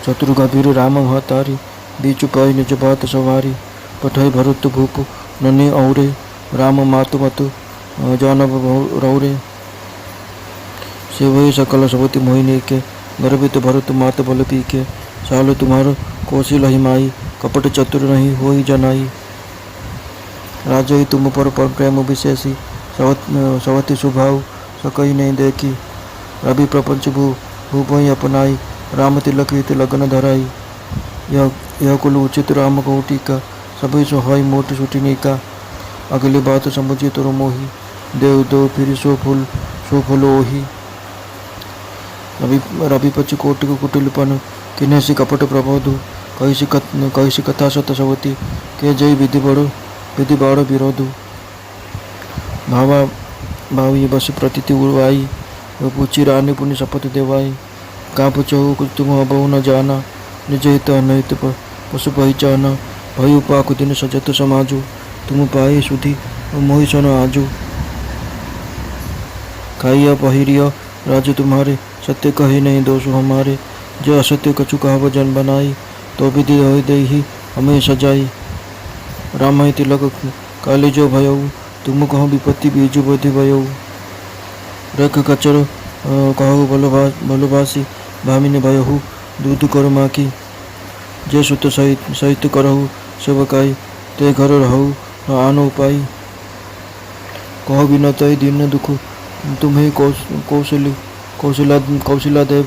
शत्रु गभीर राम महतारी, बीच पाई निज बात सवारी। पठाई भरत भूप नन्हे औरे, राम मातु मत जानव रौरे। से वही सकल सवति मोहिनी के, गर्भित भरत मात बल पी के। साल तुम्हार कौशिल माई, कपट चतुर नहीं होई जनाई। राजई तुम पर प्रेम विशेषी, सवति स्वभाव सकई नहीं देखी। रवि प्रपंच भूपई अपनाई, राम तिलक हित लगन धराई। यह कुल उचित राम को टीका, सभी सोहाई मोट सुटिनी का। अगली बात समझी तुर मोही, देव दो फिर सो फूल ओही। रवि पच कोटि कुटिलपन, किन्हेसी कपट प्रबोधु। कहिसी कथा सत सवती, के जय विधि बाड़ विरोधु। भावा भावी बस प्रतीति उड़वाई, पूछी रानी पुनि शपथ देवाई। का पुछहु तुम अबहु न जाना, निज हित अनहित पशु पहिचाना। भयु पाकु दिन सजत समाजु, तुम पाए सुधि मोहि सन आजु। खाइया पहिरिया राज तुम्हारे, सत्य कही नहीं दोष हमारे। जो असत्य कछु कहाव जन बनाई, तो विधि हो देहि हमें सजाई। राम तिलक काले जो भयऊ, तुम कहो विपत्ति बीजु बधि भयऊ। रख कचर कहो बलभासी, भामिनी भयहु दूध कर माकी। जे सुत सहित करहु सेवकाई, ते घर रहु न आनो पाई। कह विनतई दीन दुख, तुम्हें कौशला देव।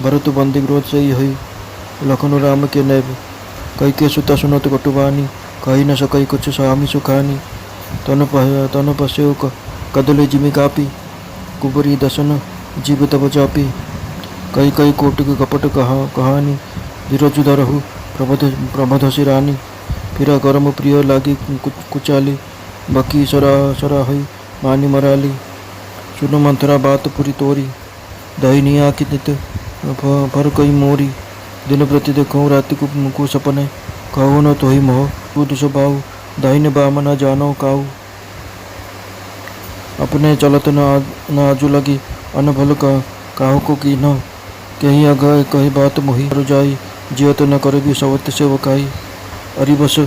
भरत बंदी क्रोध से ही, लखन राम के नैब। कई के सुता सुनत कटुबानी, कही न सकई कुछ स्वामी सुखानी। तन पस्यु कदले जिमि कापी, कुबरी दसन जीव तब चापी। कई कई कोटि कपट कहानी, धीरज धरहु प्रबध रानी। फिर कर्म प्रिय लागी कुचाली, बकी सरा हई मानी मराली। सुन मंथरा बात पुरी तोरी, दही आखि नित फर कई मोरी। दिन प्रति देखो राति को सपने, कहो न तो ही मोह बुध स्वभाव। दाहिने बाम न जानो काऊ, अपने चलत न आजू लगी। अन भल काहू को की न, कहीं अगय कही बात मोही जाई। जियत न करे भी सवत सेवकाई, अरिबस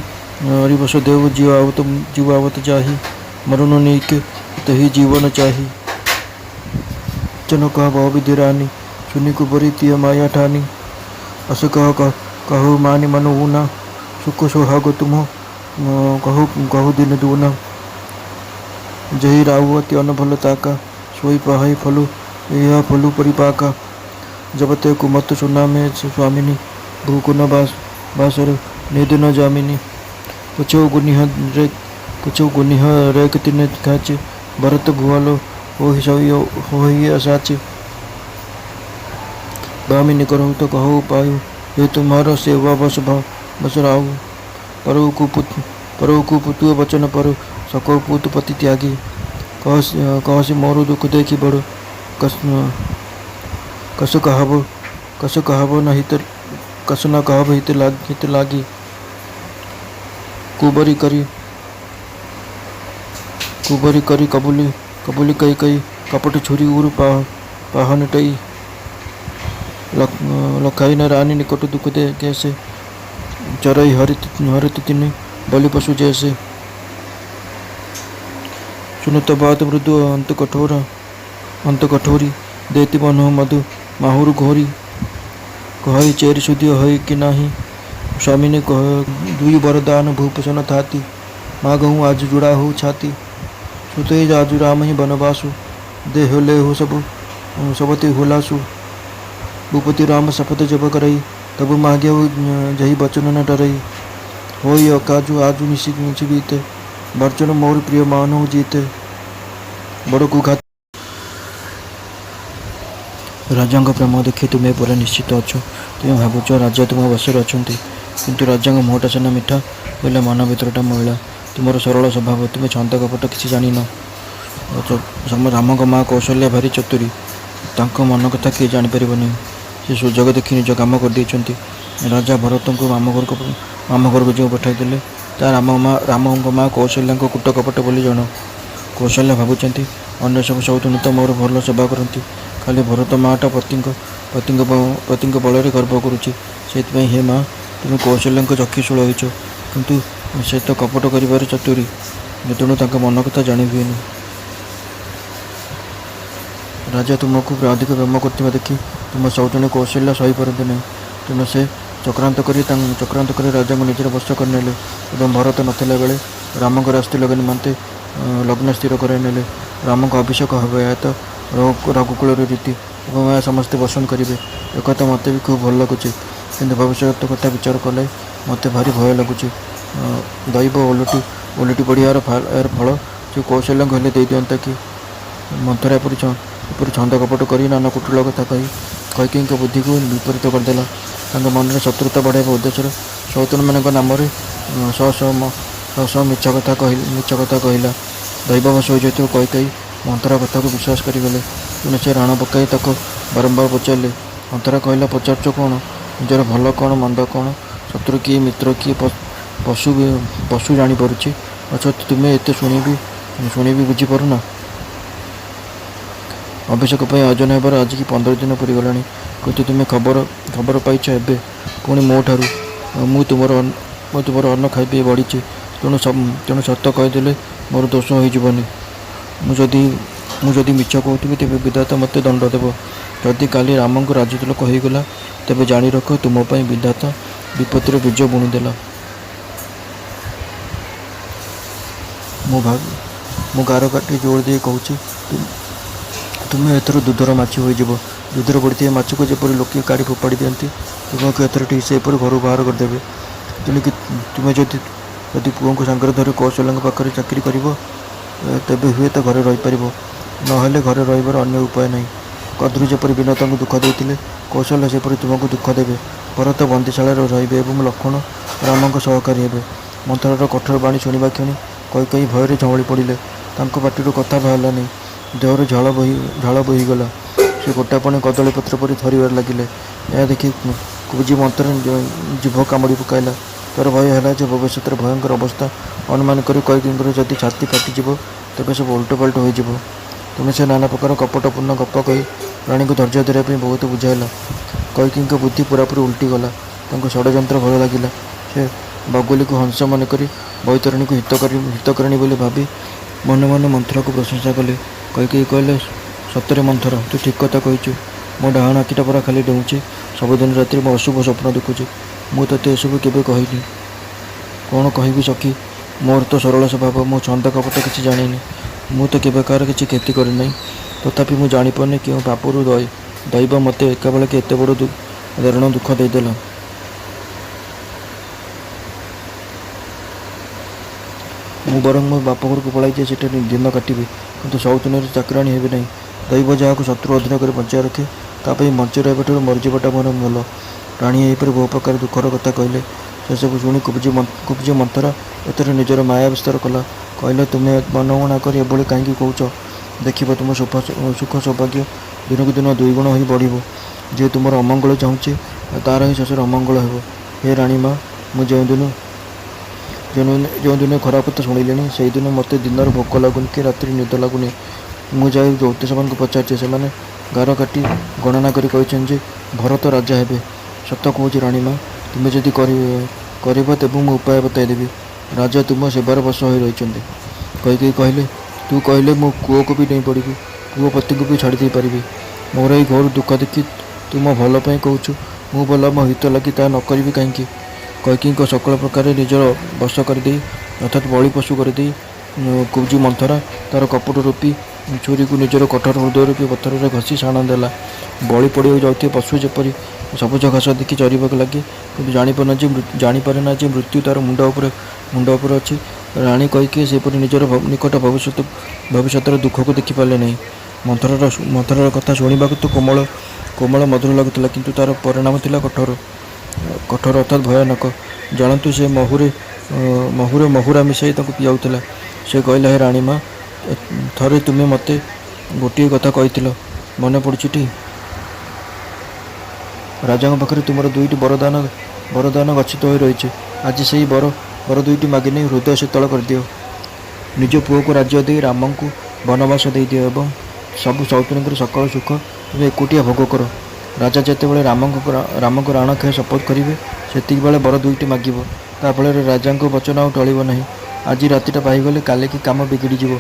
देव जीवावत जाही। मरुन नीक तही जीवन चाही। चनो कह भाव विधि रानी, सुनी कुबरी तिय माया ठानी। अस कहो मानि मनु ऊना, सुख सोहाग तुम कहु दिन दूना। जही राहुअति अन भल ताका, सोई पाहई फलु यह फलु परिपाका। जब ते कुमत सुना में स्वामिनी, भूकु न बासर निध न जामिनी। पुछो गुनिह रेक तिने खाचे, भरत भुआलो होहि असाचे। भामिनी करहु तो कहो पायु, ये तुम्हारा सेवा बस राहु। परु कुपुतु वचन पर, सको पुत पति त्यागी। कहसी मोरु दुख देखी बड़, कस कहब न हित, कस न कहब हित लागी। कुबरी करी कबूली कई कपट छुरी उर पाहन टई। लखाई न रानी निकट दुख दे कैसे, चरई हरित तिने बलि पशु जैसे। सुनत बात मृदु अंत कठोरी, देती मनो मधु माहुर घोरी। कहई चेरी सुधी हई कि नाही, स्वामी ने कह दुई वरदान भूप सन थाती। मागहूँ आज जुड़ा हो छाती, सुते जाजु राम ही बनवासु। देह ले हो सबते हुलासु। भूपति राम शपथ जब करई, तब मांगे जही बचन न डरई। होई अकाजु आजु निशि बीते, बर्चन मोर प्रिय मानव जीते। बड़ कुघात राजा प्रेम देखी तुम्हें पर निश्चित अच्छ। तुम्हें भावुच राजा तुम बसरे अच्छा, किंतु राजा मुहटा सिना मिठा, बोले मन भरटा महिला। तुम सरल स्वभाव, तुम्हें छंद कपट किसी जान। राम माँ कौशल्या भारी चतुरी, मन कथा किए जापर नहीं। से सुजोग देखी निज कम कर देते। राजा भरत को मामू घर को जो पठाई राम माँ कौशल्या कूट कपट बोली जन। कौशल्या भावुंट अन्न सब सौतुनी तो मोर भल सेवा करती, खाली भरत माँटा पति बल गर्व करुच्ची। ସେଥିପାଇଁ ହେ ମା ତୁମେ କୌଶଲ୍ୟାଙ୍କ ଚକ୍ଷୁଶୂଳ ହୋଇଛ, କିନ୍ତୁ ସେ ତ କପଟ କରିବାରେ ଚତୁରୀ, ତେଣୁ ତାଙ୍କ ମନ କଥା ଜାଣି ହୁଏନି। ରାଜା ତୁମକୁ ଅଧିକ ପ୍ରେମ କରୁଥିବା ଦେଖି ତୁମ ସୌଜନ୍ୟ କୌଶଲ୍ୟ ସହିପାରନ୍ତି ନାହିଁ। ତେଣୁ ସେ ଚକ୍ରାନ୍ତ କରି ରାଜାଙ୍କୁ ନିଜର ବଶ କରିନେଲେ ଏବଂ ଭରତ ନଥିଲା ବେଳେ ରାମଙ୍କ ରାସ୍ତି ଲଗ୍ନ ନିମନ୍ତେ ଲଗ୍ନ ସ୍ଥିର କରାଇ ନେଲେ। ରାମଙ୍କ ଅଭିଷେକ ହେବ, ଏହା ତ ରଘୁକୁଳର ରୀତି ଏବଂ ଏହା ସମସ୍ତେ ପସନ୍ଦ କରିବେ। ଏକଥା ମୋତେ ବି ଖୁବ୍ ଭଲ ଲାଗୁଛି, କିନ୍ତୁ ଭବିଷ୍ୟତ କଥା ବିଚାର କଲେ ମୋତେ ଭାରି ଭୟ ଲାଗୁଛି। ଦୈବ ଓଲଟି ପଡ଼ି ଏହାର ଫଳ ସେ କୌଶଲ୍ୟଙ୍କୁ ହେଲେ ଦେଇଦିଅନ୍ତା କି? ମନ୍ଥରା ଏପରି ଛନ୍ଦ କପଟ କରି ନାନା କୁଟିଳ କଥା କହି କୈକେୟୀଙ୍କ ବୁଦ୍ଧିକୁ ବିପରୀତ କରିଦେଲା। ତାଙ୍କ ମନରେ ଶତ୍ରୁତା ବଢ଼ାଇବା ଉଦ୍ଦେଶ୍ୟରେ ସୌତନମାନଙ୍କ ନାମରେ ଶହ ମିଛ କଥା କହିଲା। ଦୈବବଶ ହୋଇଯାଇଥିବା କୈକେୟୀ ମନ୍ଥରା କଥାକୁ ବିଶ୍ୱାସ କରିଗଲେ। ତେଣୁ ସେ ରାଣ ପକାଇ ତାକୁ ବାରମ୍ବାର ପଚାରିଲେ। ମନ୍ଥରା କହିଲା, ପଚାରୁଛ କ'ଣ? ନିଜର ଭଲ କ'ଣ ମନ୍ଦ କ'ଣ, ଶତ୍ରୁ କିଏ ମିତ୍ର କିଏ ପଶୁ ଜାଣିପାରୁଛି, ଅଥଚ ତୁମେ ଏତେ ଶୁଣିବି ବୁଝିପାରୁନ? ଅଭିଷେକ ପାଇଁ ଆୟୋଜନ ହେବାର ଆଜିକି 15 ଦିନ ପୂରିଗଲାଣି, କିନ୍ତୁ ତୁମେ ଖବର ପାଇଛ ଏବେ ପୁଣି ମୋ ଠାରୁ। ମୁଁ ତୁମର ଅନ୍ନ ଖାଇ ପିଇ ବଢ଼ିଛି, ତେଣୁ ସତ କହିଦେଲେ ମୋର ଦୋଷ ହୋଇଯିବନି। ମୁଁ ଯଦି ମିଛ କହୁଥିବି ତେବେ ବିଧାତା ମୋତେ ଦଣ୍ଡ ଦେବ। ଯଦି କାଲି ରାମଙ୍କୁ ରାଜତିଳକ ହୋଇଗଲା ତେବେ ଜାଣି ରଖ ତୁମ ପାଇଁ ବିଧାତା ବିପତ୍ତିର ବୀଜ ବୁଣିଦେଲା। ମୁଁ ଗାର କାଟି ଜୋର ଦେଇ କହୁଛି, ତୁମେ ଏଥର ଦୁଧର ମାଛି ହୋଇଯିବ। ଦୁଧରେ ପଡ଼ିଥିବା ମାଛକୁ ଯେପରି ଲୋକେ କାଢ଼ି ଫୋପାଡ଼ି ଦିଅନ୍ତି, ତୁମକୁ ଏଥର ଠିକ୍ ସେପରି ଘରୁ ବାହାର କରିଦେବେ। ତେଣିକି ତୁମେ ଯଦି ପୁଅଙ୍କୁ ସାଙ୍ଗରେ ଧରି କୌଶଲ୍ୟାଙ୍କ ପାଖରେ ଚାକିରି କରିବ ତେବେ ହୁଏତ ଘରେ ରହିପାରିବ, ନହେଲେ ଘରେ ରହିବାର ଅନ୍ୟ ଉପାୟ ନାହିଁ। କଦ୍ରୁ ଯେପରି ବିନତାଙ୍କୁ ଦୁଃଖ ଦେଇଥିଲେ, କୌଶଲ୍ୟ ସେପରି ତୁମକୁ ଦୁଃଖ ଦେବେ। ଭରତ ବନ୍ଦୀଶାଳାରେ ରହିବେ ଏବଂ ଲକ୍ଷ୍ମଣ ରାମଙ୍କ ସହକାରୀ ହେବେ। ମନ୍ଥରାର କଠୋର ବାଣୀ ଶୁଣିବା କ୍ଷଣି କୈକେୟୀ ଭୟରେ ଝଉଳି ପଡ଼ିଲେ। ତାଙ୍କ ପାଟିରୁ କଥା ବାହାରିଲା ନାହିଁ, ଦେହରୁ ଝାଳ ବୋହିଗଲା। ସେ ଗୋଟାପଣେ କଦଳୀପତ୍ର ପରି ଥରିବାରେ ଲାଗିଲେ। ଏହା ଦେଖି କୁବ୍ଜି ମନ୍ଥରା ଜିଭ କାମୁଡ଼ି ପକାଇଲା। ତା'ର ଭୟ ହେଲା ଯେ ଭବିଷ୍ୟତରେ ଭୟଙ୍କର ଅବସ୍ଥା ଅନୁମାନ କରି କୈକେୟୀଙ୍କର ଯଦି ଛାତି ଫାଟିଯିବ ତେବେ ସବୁ ଓଲଟପାଲଟ ହୋଇଯିବ। ତେଣୁ ସେ ନାନା ପ୍ରକାର କପଟପୂର୍ଣ୍ଣ ଗପ କହି ରାଣୀଙ୍କୁ ଧୈର୍ଯ୍ୟ ଧରିବା ପାଇଁ ବହୁତ ବୁଝାଇଲା। କୈକେୟୀଙ୍କ ବୁଦ୍ଧି ପୂରାପୂରି ଉଲଟିଗଲା। ତାଙ୍କୁ ଷଡ଼ଯନ୍ତ୍ର ଭଲ ଲାଗିଲା। ସେ ବଗୁଲିକୁ ହଂସ ମନେକରି ବୈତରଣୀକୁ ହିତକାରିଣୀ ବୋଲି ଭାବି ମନେ ମନେ ମନ୍ଥରାକୁ ପ୍ରଶଂସା କଲେ। କୈକେୟୀ କହିଲେ, ସତରେ ମନ୍ଥରା, ତୁ ଠିକ୍ କଥା କହିଛୁ। ମୋ ଡାହାଣ ଆଖିଟା ପରା ଖାଲି ଡେଉଁଛି। ସବୁଦିନ ରାତିରେ ମୁଁ ଅଶୁଭ ସ୍ୱପ୍ନ ଦେଖୁଛି। ମୁଁ ତୋତେ ଏସବୁ କେବେ କହିନି। କ'ଣ କହିବି ସଖୀ, ମୋର ତ ସରଳ ସ୍ୱଭାବ। ମୁଁ ଛନ୍ଦ କପଟ କିଛି ଜାଣିନି। ମୁଁ ତ କେବେ କାହାର କିଛି କ୍ଷତି କରିନାହିଁ। ତଥାପି ମୁଁ ଜାଣିପାରୁନି କେଉଁ ପାପରୁ ଦୈବ ମୋତେ ଏକାବେଳକେ ଏତେ ବଡ଼ ଦାରୁଣ ଦୁଃଖ ଦେଇଦେଲା। ମୁଁ ବରଂ ମୋ ବାପ ଘରକୁ ପଳାଇ ଯାଇ ସେଠାରେ ଦିନ କାଟିବି, କିନ୍ତୁ ସୌତନ୍ୟରେ ଚାକରାଣୀ ହେବି ନାହିଁ। ଦୈବ ଯାହାକୁ ଶତ୍ରୁ ଅଧୀନ କରି ବଞ୍ଚାଇ ରଖେ, ତା ପାଇଁ ବଞ୍ଚି ରହିବାଠାରୁ ମରିଯିବାଟା ମୋର ଭଲ। ରାଣୀ ଏହିପରି ବହୁ ପ୍ରକାର ଦୁଃଖର କଥା କହିଲେ। ସେସବୁ ଶୁଣି କୁବ୍ଜି ମନ୍ଥରା ଏଥର ନିଜର ମାୟା ବିସ୍ତାର କଲା। କହିଲା, ତୁମେ ମନମଣା କରି ଏଭଳି କାହିଁକି କହୁଛ? ଦେଖିବ ତୁମ ସୁଖ ସୌଭାଗ୍ୟ ଦିନକୁ ଦିନ ଦ୍ୱିଗୁଣ ହୋଇ ବଢ଼ିବ। ଯିଏ ତୁମର ଅମଙ୍ଗଳ ଚାହୁଁଛି ତାହାର ହିଁ ଶେଷରେ ଅମଙ୍ଗଳ ହେବ। ହେ ରାଣୀ ମା, ମୁଁ ଯେଉଁଦିନ ଖରାପ କଥା ଶୁଣିଲିଣି ସେହିଦିନ ମୋତେ ଦିନରେ ଭୋକ ଲାଗୁନି କି ରାତିରେ ନିଦ ଲାଗୁନି। ମୁଁ ଯାଇ ଜ୍ୟୋତିଷମାନଙ୍କୁ ପଚାରିଛି, ସେମାନେ ଗାର କାଟି ଗଣନା କରି କହିଛନ୍ତି ଯେ ଭରତ ରାଜା ହେବେ। ସତ କହୁଛି ରାଣୀ ମା, ତୁମେ ଯଦି କରିବ ତେବେ ମୁଁ ଉପାୟ ବତାଇଦେବି। ରାଜା ତୁମ ସେବାର ବଶ ହୋଇ ରହିଛନ୍ତି। କୈକେୟୀ କହିଲେ, ତୁ କହିଲେ ମୁଁ କୂଅକୁ ବି ଡେଇଁ ପଡ଼ିବି, କୂଅ ପତିଙ୍କୁ ବି ଛାଡ଼ି ଦେଇପାରିବି। ମୋର ଏହି ଘୋର ଦୁଃଖ ଦେଖି ତୁ ମୋ ଭଲ ପାଇଁ କହୁଛୁ। ମୁଁ ଭଲ ମୋ ହିତ ଲାଗି ତାହା ନ କରିବି କାହିଁକି? କୈକେୟୀଙ୍କ ସକଳ ପ୍ରକାରେ ନିଜର ବଶ କରିଦେଇ, ଅର୍ଥାତ୍ ବଳି ପଶୁ କରିଦେଇ କୁବ୍ଜି ମନ୍ଥରା ତା'ର କପଟ ରୂପୀ ଛୁରୀକୁ ନିଜର କଠୋର ହୃଦୟ ରୂପୀ ପଥରରେ ଘଷି ଶାଣ ଦେଲା। ବଳି ପଡ଼ିବାକୁ ଯାଉଥିବା ପଶୁ ଯେପରି ସବୁଜ ଘାସ ଦେଖି ଚରିବାକୁ ଲାଗେ, କିନ୍ତୁ ଜାଣିପାରେ ନା ଯେ ମୃତ୍ୟୁ ତା'ର ମୁଣ୍ଡ ଉପରେ ଅଛି। ରାଣୀ କୈକେୟୀ ସେପରି ନିଜର ନିକଟ ଭବିଷ୍ୟତର ଦୁଃଖକୁ ଦେଖିପାରିଲେ ନାହିଁ। ମନ୍ଥରାର କଥା ଶୁଣିବାକୁ ତ କୋମଳ ମଧୁର ଲାଗୁଥିଲା, କିନ୍ତୁ ତା'ର ପରିଣାମ ଥିଲା କଠୋର ଅର୍ଥାତ୍ ଭୟାନକ। ଜାଣନ୍ତୁ ସେ ମହୁରେ ମିଶାଇ ତାଙ୍କୁ ପିଆଉଥିଲା। ସେ କହିଲା, ହେ ରାଣୀ ମା, ଥରେ ତୁମେ ମୋତେ ଗୋଟିଏ କଥା କହିଥିଲ, ମନେ ପଡ଼ୁଛି ଟି? ରାଜାଙ୍କ ପାଖରେ ତୁମର 2ଟି ବରଦାନ ଗଚ୍ଛିତ ହୋଇ ରହିଛି। ଆଜି ସେହି ବର 2ଟି ମାଗି ନେଇ ହୃଦୟ ଶୀତଳ କରିଦିଅ। ନିଜ ପୁଅକୁ ରାଜ୍ୟ ଦେଇ ରାମଙ୍କୁ ବନବାସ ଦେଇଦିଅ ଏବଂ ସବୁ ସୌତନ୍ୟଙ୍କର ସକଳ ସୁଖ ତୁମେ ଏକୁଟିଆ ଭୋଗ କର। ରାଜା ଯେତେବେଳେ ରାମଙ୍କୁ ରାଣ କ୍ଷୟ ଶପଥ କରିବେ ସେତିକିବେଳେ ବର ଦୁଇଟି ମାଗିବ। ତା ଫଳରେ ରାଜାଙ୍କ ବଚନ ଆଉ ଟଳିବ ନାହିଁ। ଆଜି ରାତିଟା ପାଇଗଲେ କାଲିକି କାମ ବିଗିଡ଼ିଯିବ।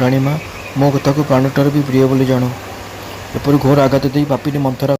ରାଣୀମା, ମୋ କଥାକୁ ପ୍ରାଣଠାରୁ ବି ପ୍ରିୟ ବୋଲି ଜାଣ। ଏପରି ଘୋର ଆଘାତ ଦେଇ ପାପିନୀ ମନ୍ଥରା